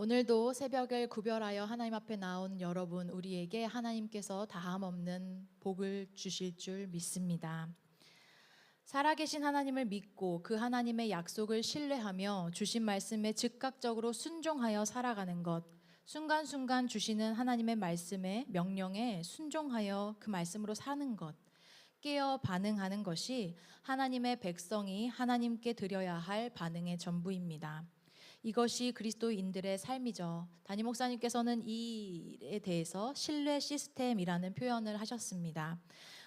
오늘도 새벽을 구별하여 하나님 앞에 나온 여러분, 우리에게 하나님께서 다함없는 복을 주실 줄 믿습니다. 살아계신 하나님을 믿고 그 하나님의 약속을 신뢰하며 주신 말씀에 즉각적으로 순종하여 살아가는 것, 순간순간 주시는 하나님의 말씀에 명령에 순종하여 그 말씀으로 사는 것, 깨어 반응하는 것이 하나님의 백성이 하나님께 드려야 할 반응의 전부입니다. 이것이 그리스도인들의 삶이죠. 담임 목사님께서는 이 일에 대해서 신뢰 시스템이라는 표현을 하셨습니다.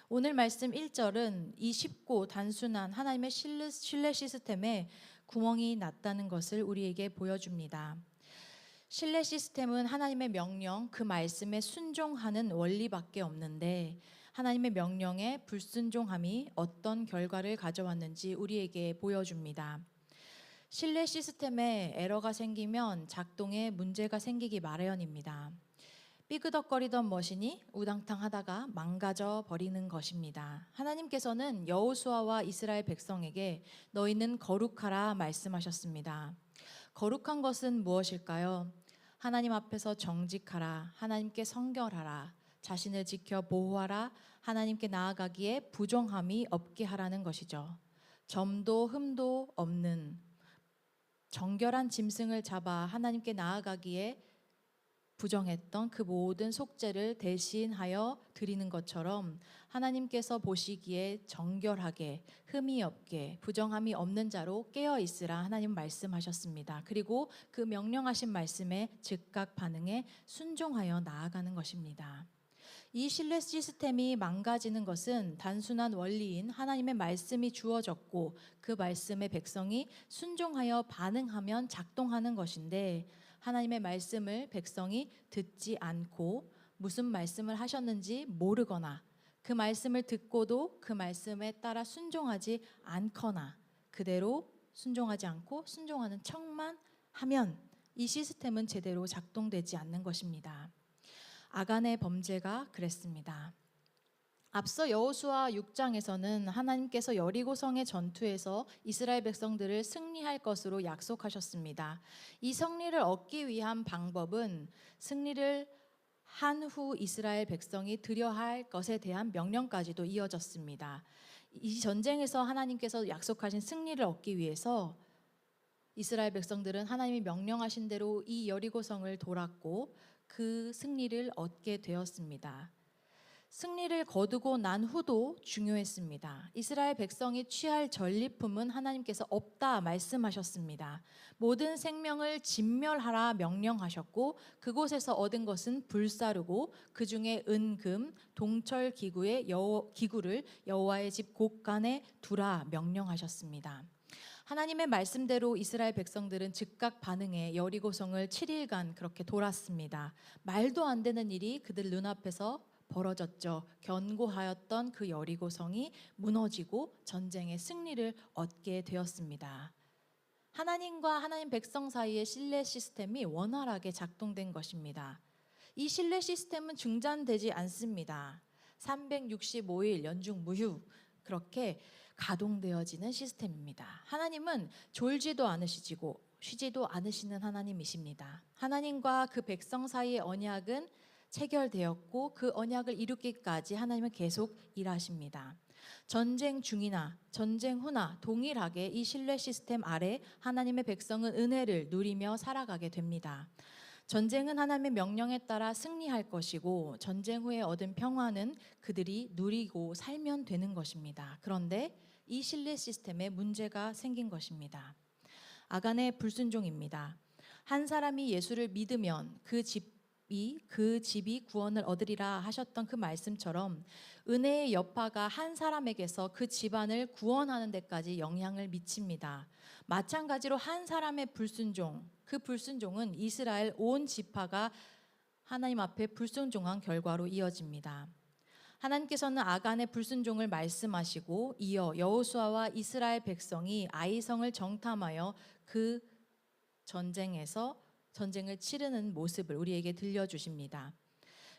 오늘 말씀 1절은 이 쉽고 단순한 하나님의 신뢰 시스템에 구멍이 났다는 것을 우리에게 보여줍니다. 신뢰 시스템은 하나님의 명령, 그 말씀에 순종하는 원리밖에 없는데 하나님의 명령에 불순종함이 어떤 결과를 가져왔는지 우리에게 보여줍니다. 신뢰 시스템에 에러가 생기면 작동에 문제가 생기기 마련입니다. 삐그덕거리던 머신이 우당탕 하다가 망가져 버리는 것입니다. 하나님께서는 여호수아와 이스라엘 백성에게 너희는 거룩하라 말씀하셨습니다. 거룩한 것은 무엇일까요? 하나님 앞에서 정직하라, 하나님께 성결하라, 자신을 지켜 보호하라, 하나님께 나아가기에 부정함이 없게 하라는 것이죠. 점도 흠도 없는 정결한 짐승을 잡아 하나님께 나아가기에 부정했던 그 모든 속죄를 대신하여 드리는 것처럼 하나님께서 보시기에 정결하게, 흠이 없게, 부정함이 없는 자로 깨어 있으라 하나님 말씀하셨습니다. 그리고 그 명령하신 말씀에 즉각 반응해 순종하여 나아가는 것입니다. 이 신뢰 시스템이 망가지는 것은 단순한 원리인 하나님의 말씀이 주어졌고 그 말씀의 백성이 순종하여 반응하면 작동하는 것인데, 하나님의 말씀을 백성이 듣지 않고 무슨 말씀을 하셨는지 모르거나 그 말씀을 듣고도 그 말씀에 따라 순종하지 않거나 그대로 순종하지 않고 순종하는 척만 하면 이 시스템은 제대로 작동되지 않는 것입니다. 아간의 범죄가 그랬습니다. 앞서 여호수아 6장에서는 하나님께서 여리고성의 전투에서 이스라엘 백성들을 승리할 것으로 약속하셨습니다. 이 승리를 얻기 위한 방법은 승리를 한 후 이스라엘 백성이 드려야 할 것에 대한 명령까지도 이어졌습니다. 이 전쟁에서 하나님께서 약속하신 승리를 얻기 위해서 이스라엘 백성들은 하나님이 명령하신 대로 이 여리고성을 돌았고 그 승리를 얻게 되었습니다. 승리를 거두고 난 후도 중요했습니다. 이스라엘 백성이 취할 전리품은 하나님께서 없다 말씀하셨습니다. 모든 생명을 진멸하라 명령하셨고 그곳에서 얻은 것은 불사르고 그 중에 은금, 동철 기구를 여호와의 집 곳간에 두라 명령하셨습니다. 하나님의 말씀대로 이스라엘 백성들은 즉각 반응해 여리고성을 7일간 그렇게 돌았습니다. 말도 안 되는 일이 그들 눈앞에서 벌어졌죠. 견고하였던 그 여리고성이 무너지고 전쟁의 승리를 얻게 되었습니다. 하나님과 하나님 백성 사이의 신뢰 시스템이 원활하게 작동된 것입니다. 이 신뢰 시스템은 중단되지 않습니다. 365일 연중 무휴 그렇게 가동되어지는 시스템입니다. 하나님은 졸지도 않으시고 쉬지도 않으시는 하나님이십니다. 하나님과 그 백성 사이의 언약은 체결되었고 그 언약을 이루기까지 하나님은 계속 일하십니다. 전쟁 중이나 전쟁 후나 동일하게 이 신뢰 시스템 아래 하나님의 백성은 은혜를 누리며 살아가게 됩니다. 전쟁은 하나님의 명령에 따라 승리할 것이고 전쟁 후에 얻은 평화는 그들이 누리고 살면 되는 것입니다. 그런데 이 신뢰 시스템에 문제가 생긴 것입니다. 아간의 불순종입니다. 한 사람이 예수를 믿으면 그 집이 구원을 얻으리라 하셨던 그 말씀처럼 은혜의 여파가 한 사람에게서 그 집안을 구원하는 데까지 영향을 미칩니다. 마찬가지로 한 사람의 불순종, 그 불순종은 이스라엘 온 지파가 하나님 앞에 불순종한 결과로 이어집니다. 하나님께서는 아간의 불순종을 말씀하시고 이어 여호수아와 이스라엘 백성이 아이성을 정탐하여 그 전쟁을 치르는 모습을 우리에게 들려주십니다.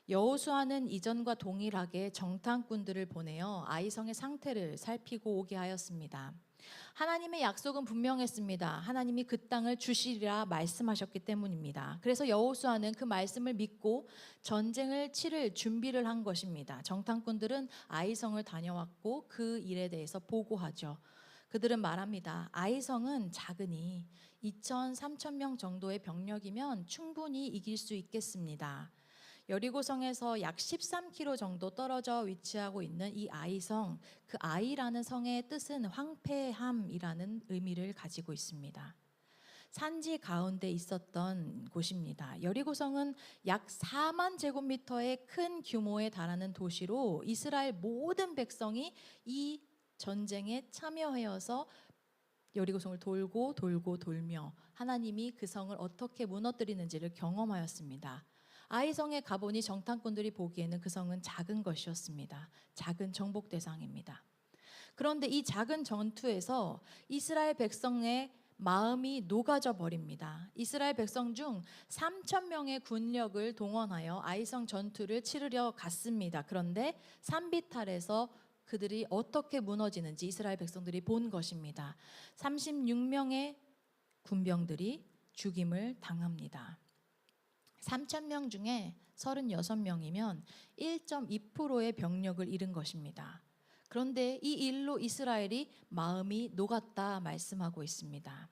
여호수아는 이전과 동일하게 정탐꾼들을 보내어 아이성의 상태를 살피고 오게 하였습니다. 하나님의 약속은 분명했습니다. 하나님이 그 땅을 주시리라 말씀하셨기 때문입니다. 그래서 여호수아는 그 말씀을 믿고 전쟁을 치를 준비를 한 것입니다. 정탐꾼들은 아이성을 다녀왔고 그 일에 대해서 보고하죠. 그들은 말합니다. 아이성은 작으니 2천, 3천 명 정도의 병력이면 충분히 이길 수 있겠습니다. 여리고성에서 약 13km 정도 떨어져 위치하고 있는 이 아이성, 그 아이라는 성의 뜻은 황폐함이라는 의미를 가지고 있습니다. 산지 가운데 있었던 곳입니다. 여리고성은 약 4만 제곱미터의 큰 규모에 달하는 도시로 이스라엘 모든 백성이 이 전쟁에 참여하여서 여리고성을 돌고 돌며 하나님이 그 성을 어떻게 무너뜨리는지를 경험하였습니다. 아이성에 가보니 정탐꾼들이 보기에는 그 성은 작은 것이었습니다. 작은 정복 대상입니다. 그런데 이 작은 전투에서 이스라엘 백성의 마음이 녹아져 버립니다. 이스라엘 백성 중 3천 명의 군력을 동원하여 아이성 전투를 치르려 갔습니다. 그런데 산비탈에서 그들이 어떻게 무너지는지 이스라엘 백성들이 본 것입니다. 36명의 군병들이 죽임을 당합니다. 3천 명 중에 36명이면 1.2%의 병력을 잃은 것입니다. 그런데 이 일로 이스라엘이 마음이 녹았다 말씀하고 있습니다.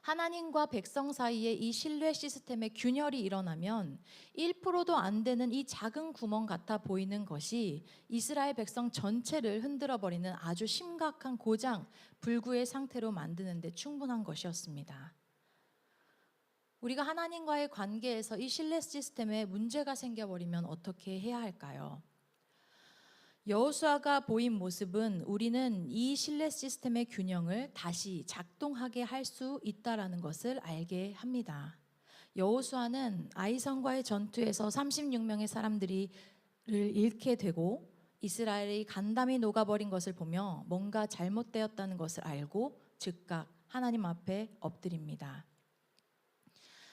하나님과 백성 사이에 이 신뢰 시스템의 균열이 일어나면 1%도 안 되는 이 작은 구멍 같아 보이는 것이 이스라엘 백성 전체를 흔들어 버리는 아주 심각한 고장, 불구의 상태로 만드는 데 충분한 것이었습니다. 우리가 하나님과의 관계에서 이 신뢰 시스템에 문제가 생겨버리면 어떻게 해야 할까요? 여호수아가 보인 모습은 우리는 이 신뢰 시스템의 균형을 다시 작동하게 할 수 있다라는 것을 알게 합니다. 여호수아는 아이성과의 전투에서 36명의 사람들을 잃게 되고 이스라엘이 간담이 녹아버린 것을 보며 뭔가 잘못되었다는 것을 알고 즉각 하나님 앞에 엎드립니다.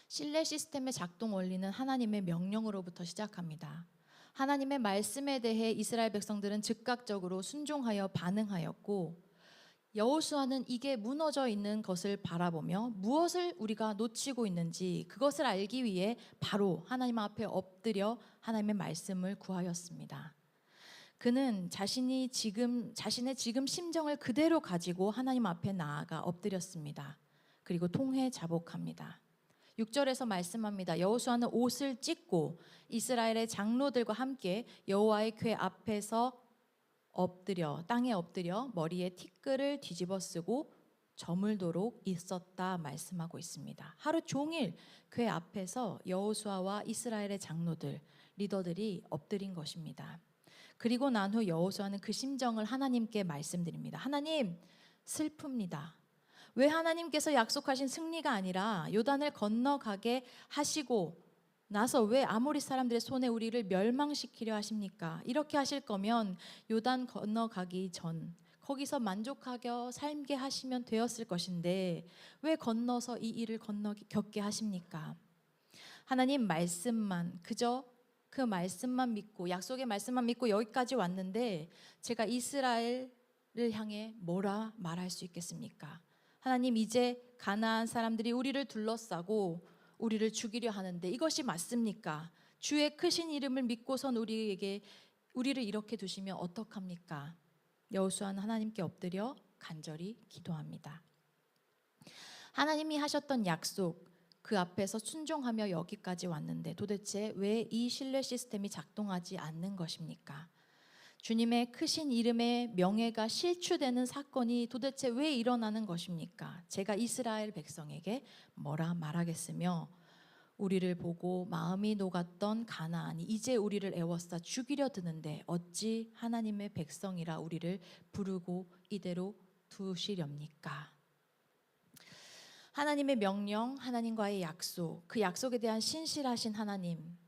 신뢰 시스템의 작동 원리는 하나님의 명령으로부터 시작합니다. 하나님의 말씀에 대해 이스라엘 백성들은 즉각적으로 순종하여 반응하였고 여호수아는 이게 무너져 있는 것을 바라보며 무엇을 우리가 놓치고 있는지 그것을 알기 위해 바로 하나님 앞에 엎드려 하나님의 말씀을 구하였습니다. 그는 자신의 지금 심정을 그대로 가지고 하나님 앞에 나아가 엎드렸습니다. 그리고 통회 자복합니다. 6절에서 말씀합니다. 여호수아는 옷을 찢고 이스라엘의 장로들과 함께 여호와의 궤 앞에서 땅에 엎드려 머리에 티끌을 뒤집어 쓰고 저물도록 있었다 말씀하고 있습니다. 하루 종일 궤 앞에서 여호수아와 이스라엘의 장로들, 리더들이 엎드린 것입니다. 그리고 난 후 여호수아는 그 심정을 하나님께 말씀드립니다. 하나님, 슬픕니다. 왜 하나님께서 약속하신 승리가 아니라 요단을 건너가게 하시고 나서 왜 아모리 사람들의 손에 우리를 멸망시키려 하십니까? 이렇게 하실 거면 요단 건너가기 전 거기서 만족하게 살게 하시면 되었을 것인데 왜 건너서 이 일을 겪게 하십니까? 하나님 말씀만 그저 그 말씀만 믿고 약속의 말씀만 믿고 여기까지 왔는데 제가 이스라엘을 향해 뭐라 말할 수 있겠습니까? 하나님 이제 가나안 사람들이 우리를 둘러싸고 우리를 죽이려 하는데 이것이 맞습니까? 주의 크신 이름을 믿고선 우리를 이렇게 두시면 어떡합니까? 여호수아는 하나님께 엎드려 간절히 기도합니다. 하나님이 하셨던 약속 그 앞에서 순종하며 여기까지 왔는데 도대체 왜 이 신뢰 시스템이 작동하지 않는 것입니까? 주님의 크신 이름의 명예가 실추되는 사건이 도대체 왜 일어나는 것입니까? 제가 이스라엘 백성에게 뭐라 말하겠으며 우리를 보고 마음이 녹았던 가나안이 이제 우리를 애워싸 죽이려 드는데 어찌 하나님의 백성이라 우리를 부르고 이대로 두시렵니까? 하나님의 명령, 하나님과의 약속, 그 약속에 대한 신실하신 하나님,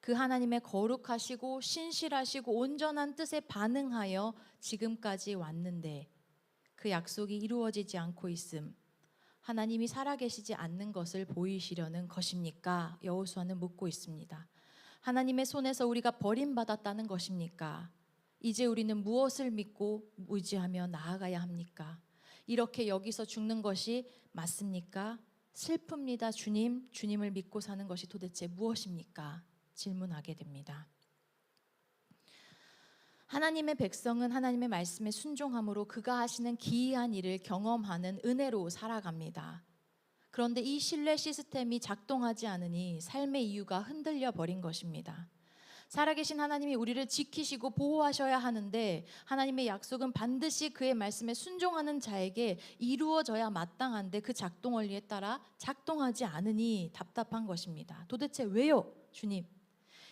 그 하나님의 거룩하시고 신실하시고 온전한 뜻에 반응하여 지금까지 왔는데 그 약속이 이루어지지 않고 있음, 하나님이 살아계시지 않는 것을 보이시려는 것입니까? 여호수아는 묻고 있습니다. 하나님의 손에서 우리가 버림받았다는 것입니까? 이제 우리는 무엇을 믿고 의지하며 나아가야 합니까? 이렇게 여기서 죽는 것이 맞습니까? 슬픕니다. 주님을 믿고 사는 것이 도대체 무엇입니까? 질문하게 됩니다. 하나님의 백성은 하나님의 말씀에 순종함으로 그가 하시는 기이한 일을 경험하는 은혜로 살아갑니다. 그런데 이 신뢰 시스템이 작동하지 않으니 삶의 이유가 흔들려 버린 것입니다. 살아계신 하나님이 우리를 지키시고 보호하셔야 하는데 하나님의 약속은 반드시 그의 말씀에 순종하는 자에게 이루어져야 마땅한데 그 작동 원리에 따라 작동하지 않으니 답답한 것입니다. 도대체 왜요, 주님?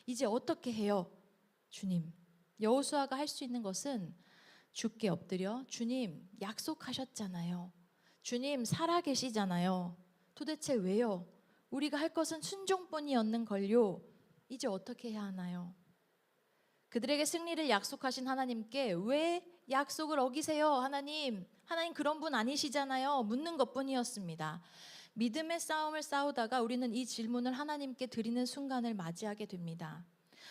이제 어떻게 해요, 주님? 여호수아가 할 수 있는 것은 주께 엎드려 주님 약속하셨잖아요. 주님 살아계시잖아요. 도대체 왜요? 우리가 할 것은 순종뿐이었는걸요. 이제 어떻게 해야 하나요? 그들에게 승리를 약속하신 하나님께 왜 약속을 어기세요, 하나님? 하나님 그런 분 아니시잖아요. 묻는 것뿐이었습니다. 믿음의 싸움을 싸우다가 우리는 이 질문을 하나님께 드리는 순간을 맞이하게 됩니다.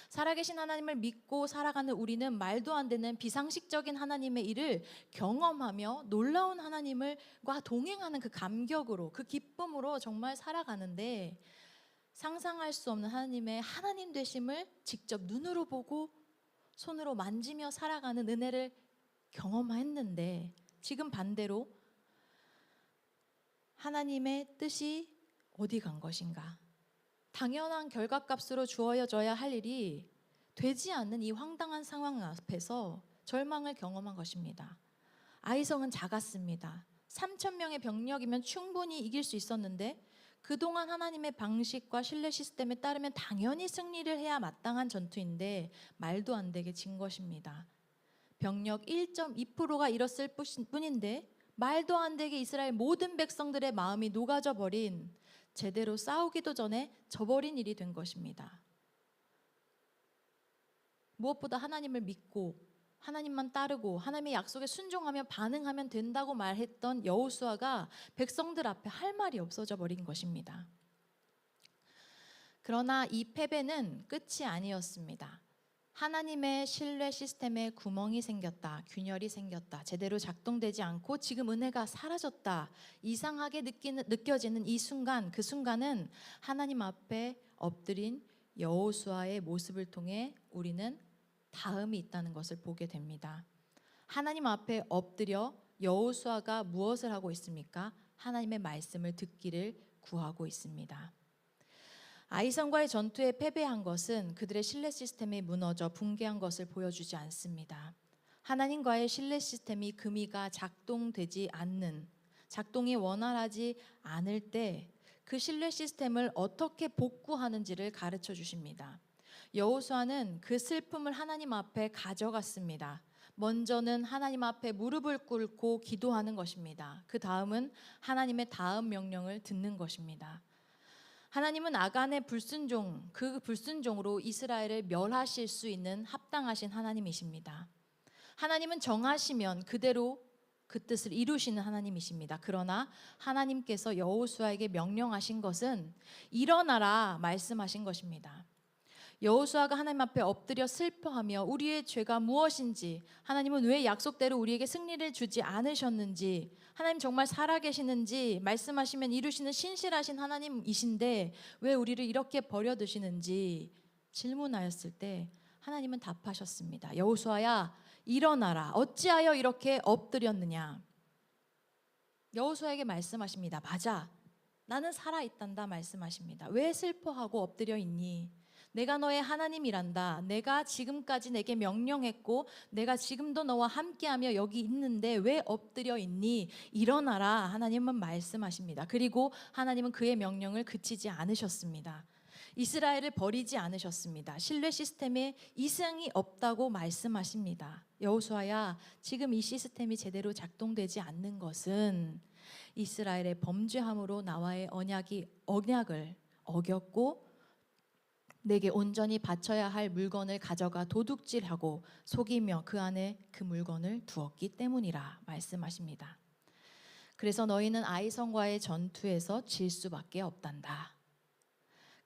살아계신 하나님을 믿고 살아가는 우리는 말도 안 되는 비상식적인 하나님의 일을 경험하며 놀라운 하나님과 동행하는 그 감격으로, 그 기쁨으로 정말 살아가는데 상상할 수 없는 하나님의 하나님 되심을 직접 눈으로 보고 손으로 만지며 살아가는 은혜를 경험했는데 지금 반대로 하나님의 뜻이 어디 간 것인가? 당연한 결과값으로 주어져야 할 일이 되지 않는 이 황당한 상황 앞에서 절망을 경험한 것입니다. 아이성은 작았습니다. 3,000명의 병력이면 충분히 이길 수 있었는데 그동안 하나님의 방식과 신뢰 시스템에 따르면 당연히 승리를 해야 마땅한 전투인데 말도 안 되게 진 것입니다. 병력 1.2%가 잃었을 뿐인데 말도 안 되게 이스라엘 모든 백성들의 마음이 녹아져 버린, 제대로 싸우기도 전에 져버린 일이 된 것입니다. 무엇보다 하나님을 믿고 하나님만 따르고 하나님의 약속에 순종하며 반응하면 된다고 말했던 여호수아가 백성들 앞에 할 말이 없어져 버린 것입니다. 그러나 이 패배는 끝이 아니었습니다. 하나님의 신뢰 시스템에 구멍이 생겼다, 균열이 생겼다, 제대로 작동되지 않고 지금 은혜가 사라졌다, 이상하게 느껴지는 이 순간, 그 순간은 하나님 앞에 엎드린 여호수아의 모습을 통해 우리는 다음이 있다는 것을 보게 됩니다. 하나님 앞에 엎드려 여호수아가 무엇을 하고 있습니까? 하나님의 말씀을 듣기를 구하고 있습니다. 아이성과의 전투에 패배한 것은 그들의 신뢰 시스템이 무너져 붕괴한 것을 보여주지 않습니다. 하나님과의 신뢰 시스템이 금이가 작동이 원활하지 않을 때 그 신뢰 시스템을 어떻게 복구하는지를 가르쳐 주십니다. 여호수아는 그 슬픔을 하나님 앞에 가져갔습니다. 먼저는 하나님 앞에 무릎을 꿇고 기도하는 것입니다. 그 다음은 하나님의 다음 명령을 듣는 것입니다. 하나님은 아간의 그 불순종으로 이스라엘을 멸하실 수 있는 합당하신 하나님이십니다. 하나님은 정하시면 그대로 그 뜻을 이루시는 하나님이십니다. 그러나 하나님께서 여호수아에게 명령하신 것은 일어나라 말씀하신 것입니다. 여호수아가 하나님 앞에 엎드려 슬퍼하며 우리의 죄가 무엇인지, 하나님은 왜 약속대로 우리에게 승리를 주지 않으셨는지, 하나님 정말 살아계시는지, 말씀하시면 이루시는 신실하신 하나님이신데 왜 우리를 이렇게 버려두시는지 질문하였을 때 하나님은 답하셨습니다. 여호수아야, 일어나라. 어찌하여 이렇게 엎드렸느냐? 여호수아에게 말씀하십니다. 맞아, 나는 살아있단다 말씀하십니다. 왜 슬퍼하고 엎드려 있니? 내가 너의 하나님이란다. 내가 지금까지 내게 명령했고 내가 지금도 너와 함께하며 여기 있는데 왜 엎드려 있니? 일어나라. 하나님은 말씀하십니다. 그리고 하나님은 그의 명령을 그치지 않으셨습니다. 이스라엘을 버리지 않으셨습니다. 신뢰 시스템에 이상이 없다고 말씀하십니다. 여호수아야, 지금 이 시스템이 제대로 작동되지 않는 것은 이스라엘의 범죄함으로 나와의 언약을 어겼고 내게 온전히 바쳐야 할 물건을 가져가 도둑질하고 속이며 그 안에 그 물건을 두었기 때문이라 말씀하십니다. 그래서 너희는 아이성과의 전투에서 질 수밖에 없단다.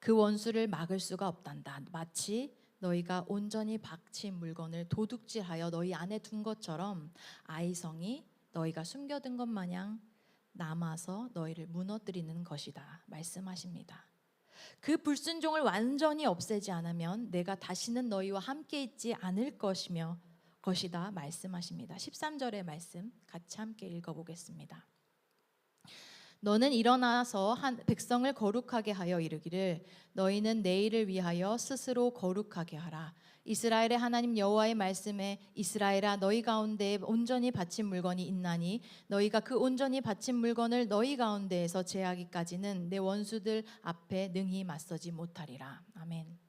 그 원수를 막을 수가 없단다. 마치 너희가 온전히 박친 물건을 도둑질하여 너희 안에 둔 것처럼 아이성이 너희가 숨겨둔 것 마냥 남아서 너희를 무너뜨리는 것이다 말씀하십니다. 그 불순종을 완전히 없애지 않으면 내가 다시는 너희와 함께 있지 않을 것이다 말씀하십니다. 13절의 말씀 같이 함께 읽어보겠습니다. 너는 일어나서 백성을 거룩하게 하여 이르기를 너희는 내일을 위하여 스스로 거룩하게 하라. 이스라엘의 하나님 여호와의 말씀에 이스라엘아 너희 가운데에 온전히 바친 물건이 있나니 너희가 그 온전히 바친 물건을 너희 가운데에서 제하기까지는 내 원수들 앞에 능히 맞서지 못하리라. 아멘.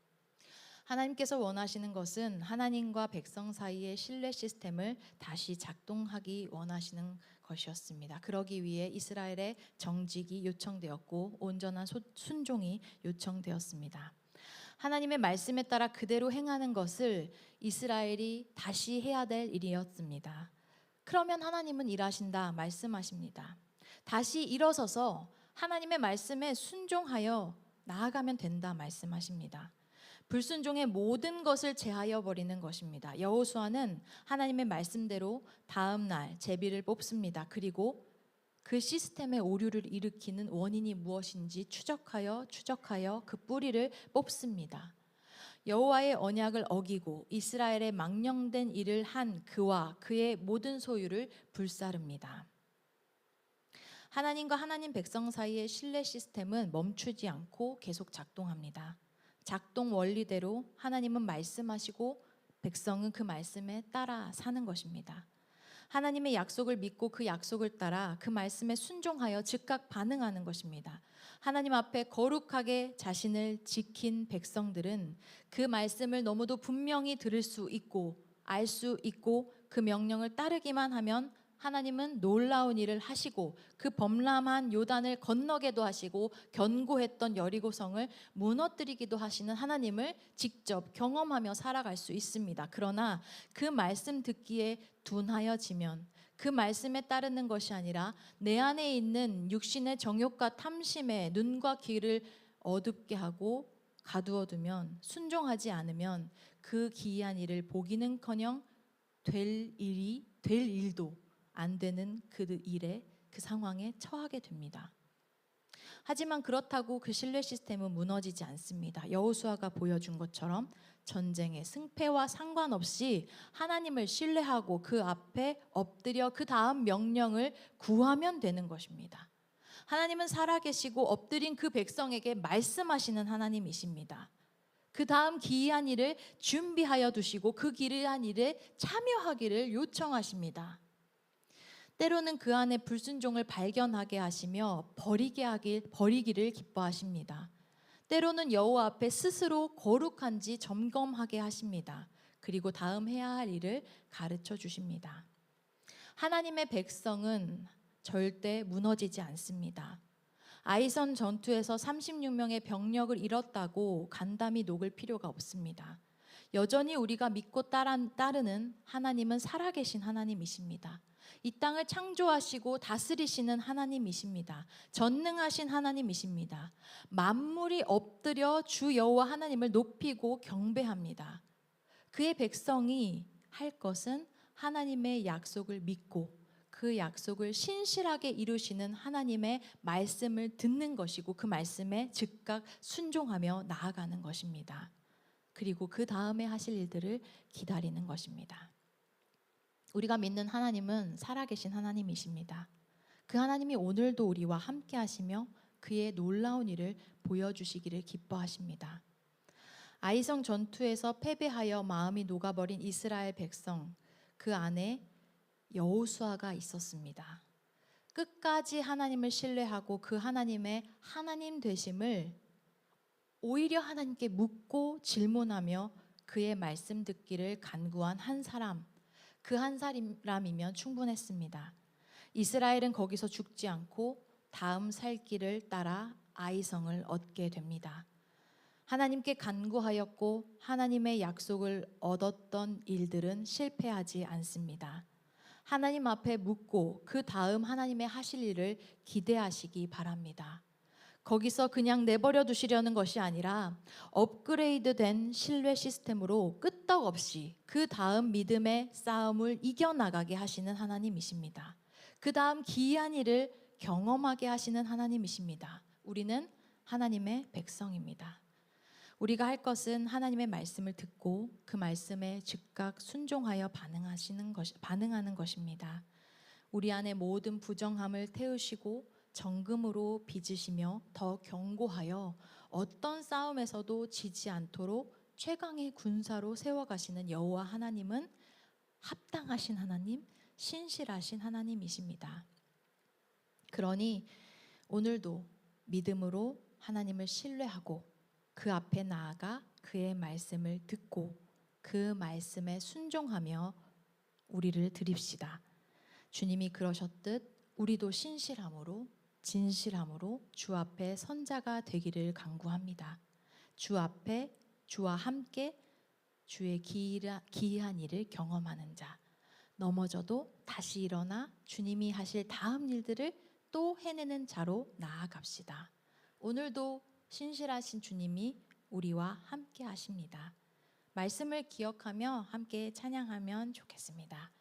하나님께서 원하시는 것은 하나님과 백성 사이의 신뢰 시스템을 다시 작동하기 원하시는 것이었습니다. 그러기 위해 이스라엘의 정직이 요청되었고 온전한 순종이 요청되었습니다. 하나님의 말씀에 따라 그대로 행하는 것을 이스라엘이 다시 해야 될 일이었습니다. 그러면 하나님은 일하신다 말씀하십니다. 다시 일어서서 하나님의 말씀에 순종하여 나아가면 된다 말씀하십니다. 불순종의 모든 것을 제하여 버리는 것입니다. 여호수아는 하나님의 말씀대로 다음 날 제비를 뽑습니다. 그리고 그 시스템의 오류를 일으키는 원인이 무엇인지 추적하여 그 뿌리를 뽑습니다. 여호와의 언약을 어기고 이스라엘의 망령된 일을 한 그와 그의 모든 소유를 불사릅니다. 하나님과 하나님 백성 사이의 신뢰 시스템은 멈추지 않고 계속 작동합니다. 작동 원리대로 하나님은 말씀하시고 백성은 그 말씀에 따라 사는 것입니다. 하나님의 약속을 믿고 그 약속을 따라 그 말씀에 순종하여 즉각 반응하는 것입니다. 하나님 앞에 거룩하게 자신을 지킨 백성들은 그 말씀을 너무도 분명히 들을 수 있고 알 수 있고 그 명령을 따르기만 하면 하나님은 놀라운 일을 하시고 그 범람한 요단을 건너게도 하시고 견고했던 여리고성을 무너뜨리기도 하시는 하나님을 직접 경험하며 살아갈 수 있습니다. 그러나 그 말씀 듣기에 둔하여지면 그 말씀에 따르는 것이 아니라 내 안에 있는 육신의 정욕과 탐심에 눈과 귀를 어둡게 하고 가두어두면 순종하지 않으면 그 기이한 일을 보기는커녕 될 일도 안 되는 그 일에 그 상황에 처하게 됩니다. 하지만 그렇다고 그 신뢰 시스템은 무너지지 않습니다. 여호수아가 보여준 것처럼 전쟁의 승패와 상관없이 하나님을 신뢰하고 그 앞에 엎드려 그 다음 명령을 구하면 되는 것입니다. 하나님은 살아계시고 엎드린 그 백성에게 말씀하시는 하나님이십니다. 그 다음 기이한 일을 준비하여 두시고 그 기이한 일에 참여하기를 요청하십니다. 때로는 그 안에 불순종을 발견하게 하시며 버리기를 기뻐하십니다. 때로는 여호와 앞에 스스로 거룩한지 점검하게 하십니다. 그리고 다음 해야 할 일을 가르쳐 주십니다. 하나님의 백성은 절대 무너지지 않습니다. 아이선 전투에서 36명의 병력을 잃었다고 간담이 녹을 필요가 없습니다. 여전히 우리가 믿고 따르는 하나님은 살아계신 하나님이십니다. 이 땅을 창조하시고 다스리시는 하나님이십니다. 전능하신 하나님이십니다. 만물이 엎드려 주 여호와 하나님을 높이고 경배합니다. 그의 백성이 할 것은 하나님의 약속을 믿고 그 약속을 신실하게 이루시는 하나님의 말씀을 듣는 것이고 그 말씀에 즉각 순종하며 나아가는 것입니다. 그리고 그 다음에 하실 일들을 기다리는 것입니다. 우리가 믿는 하나님은 살아계신 하나님이십니다. 그 하나님이 오늘도 우리와 함께 하시며 그의 놀라운 일을 보여주시기를 기뻐하십니다. 아이성 전투에서 패배하여 마음이 녹아버린 이스라엘 백성, 그 안에 여호수아가 있었습니다. 끝까지 하나님을 신뢰하고 그 하나님의 하나님 되심을 오히려 하나님께 묻고 질문하며 그의 말씀 듣기를 간구한 한 사람, 그 한 사람이면 충분했습니다. 이스라엘은 거기서 죽지 않고 다음 살 길을 따라 아이성을 얻게 됩니다. 하나님께 간구하였고 하나님의 약속을 얻었던 일들은 실패하지 않습니다. 하나님 앞에 묻고 그 다음 하나님의 하실 일을 기대하시기 바랍니다. 거기서 그냥 내버려 두시려는 것이 아니라 업그레이드된 신뢰 시스템으로 끄떡없이 그 다음 믿음의 싸움을 이겨나가게 하시는 하나님이십니다. 그 다음 기이한 일을 경험하게 하시는 하나님이십니다. 우리는 하나님의 백성입니다. 우리가 할 것은 하나님의 말씀을 듣고 그 말씀에 즉각 순종하여 반응하는 것입니다. 우리 안에 모든 부정함을 태우시고 정금으로 빚으시며 더 견고하여 어떤 싸움에서도 지지 않도록 최강의 군사로 세워가시는 여호와 하나님은 합당하신 하나님, 신실하신 하나님이십니다. 그러니 오늘도 믿음으로 하나님을 신뢰하고 그 앞에 나아가 그의 말씀을 듣고 그 말씀에 순종하며 우리를 드립시다. 주님이 그러셨듯 우리도 신실함으로 진실함으로 주 앞에 선자가 되기를 간구합니다. 주 앞에 주와 함께 주의 기이한 일을 경험하는 자, 넘어져도 다시 일어나 주님이 하실 다음 일들을 또 해내는 자로 나아갑시다. 오늘도 신실하신 주님이 우리와 함께 하십니다. 말씀을 기억하며 함께 찬양하면 좋겠습니다.